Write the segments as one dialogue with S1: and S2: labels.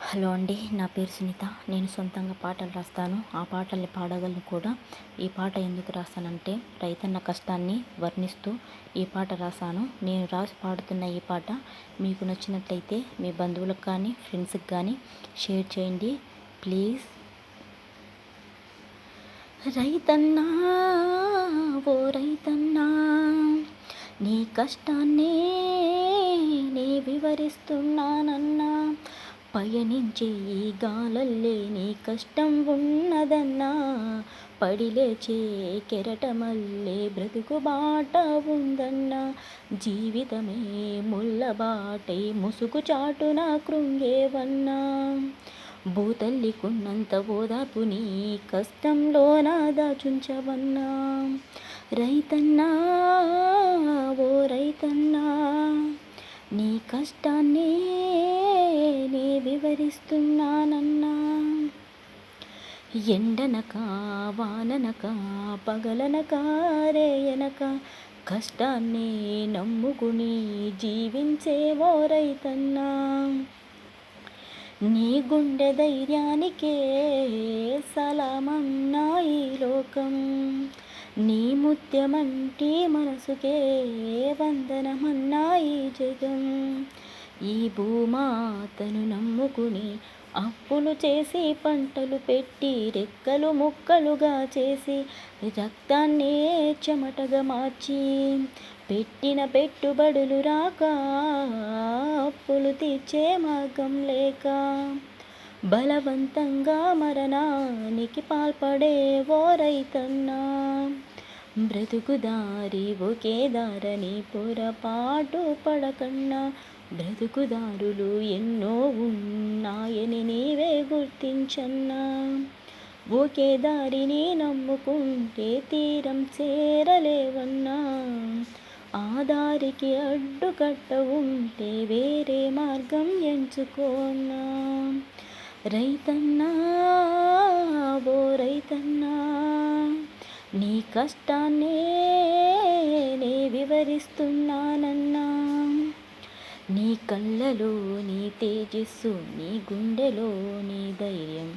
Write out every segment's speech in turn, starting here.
S1: Hello అండి, నా పేరు సునీత. నేను సొంతంగా పాటలు రాస్తాను, ఆ పాటల్ని పాడగలను కూడా. ఈ పాట ఎందుకు రాస్తానంటే రైతన్న కష్టాన్ని వర్ణిస్తూ ఈ పాట రాశాను. నేను రాసి పాడుతున్న ఈ పాట మీకు నచ్చినట్లయితే మీ బంధువులకు కానీ ఫ్రెండ్స్కి కానీ షేర్ చేయండి ప్లీజ్. రైతన్నా, ఓ రైతన్నా, నీ కష్టాన్నే నే వివరిస్తున్నానన్నా. పయనించే ఈ గాలల్లే నీ కష్టం ఉన్నదన్నా. పడిలేచే కెరటమల్లే బ్రతుకు బాట ఉందన్నా. జీవితమే ముళ్ళబాటై ముసుగు చాటున కృంగేవన్నా. భూతల్లికున్నంత ఓదార్పు నీ కష్టంలోన దాచుంచవన్నా. రైతన్నా, ఓ రైతన్నా, నీ కష్టాన్నే నే వివరిస్తున్నానన్నా. ఎండనక వాననక పగలనక రేయనక కష్టాన్నే నమ్ముకుని జీవించే ఓ రైతన్నా. నీ గుండె ధైర్యానికే సలామన్నా ఈ లోకం. నీ ముత్యమంటి మనసుకే వందనమన్నా ఈ జగం. ఈ భూమాతను నమ్ముకుని అప్పులు చేసి పంటలు పెట్టి రెక్కలు ముక్కలుగా చేసి రక్తాన్నే చెమటగా మార్చి పెట్టిన పెట్టుబడులు రాక అప్పులు తీర్చే మార్గం లేక బలవంతంగా మరణానికి పాల్పడే ఓ రైతన్నా. బ్రతుకుదారి ఒకే దారని పొరపాటు పడకన్నా. బ్రతుకుదారులు ఎన్నో ఉన్నాయని నీవే గుర్తించన్నా. ఒకే దారిని నమ్ముకుంటే తీరం చేరలేవన్నా. ఆ దారికి అడ్డుకట్ట ఉంటే వేరే మార్గం ఎంచుకోన్నా. రైతన్నా, ఓ రైతన్నా, నీ కష్టాన్నే నే వివరిస్తున్నానన్నా. నీ కళ్ళలో నీ తేజస్సు, నీ గుండెలో నీ ధైర్యం,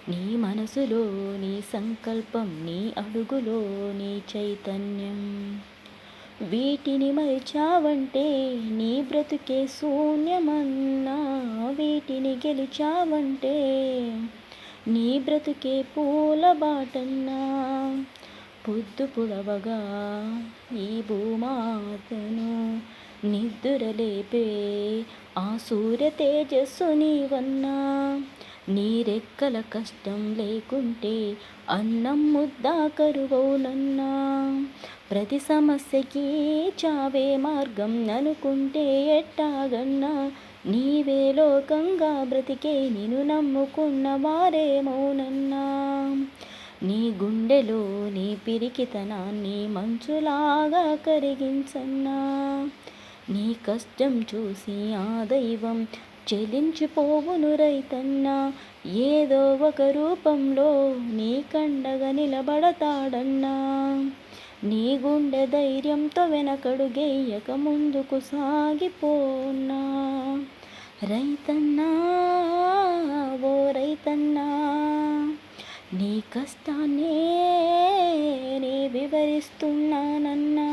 S1: నీ మనసులో నీ సంకల్పం, నీ అడుగులో నీ చైతన్యం. వీటిని మరిచావంటే నీ బ్రతుకే శూన్యమన్నా. వీటిని గెలిచావంటే నీ బ్రతుకే పూల బాటన్నా. పొద్దు పొడవగా ఈ భూమాతను నిద్దురలేపే ఆ సూర్య తేజస్సు నీవన్నా. నీ రెక్కల కష్టం లేకుంటే అన్నం ముద్ద కరువవునన్నా. ప్రతి సమస్యకి చావే మార్గం అనుకుంటే ఎట్టాగన్నా. నీవే లోకంగా బ్రతికే నిన్ను నమ్ముకున్న వారేమౌనన్నా. నీ గుండెలో నీ పిరికితనాన్ని మంచులాగా కరిగించన్నా. నీ కష్టం చూసి ఆ దైవం చెలించిపోవును రైతన్నా. ఏదో ఒక రూపంలో నీ కండగా నిలబడతాడన్నా. నీ గుండె ధైర్యంతో వెనకడుగేయక ముందుకు సాగిపోన్నా. రైతన్నా, ఓ రైతన్నా, నీ కష్టాన్నే నే వివరిస్తున్నానన్నా.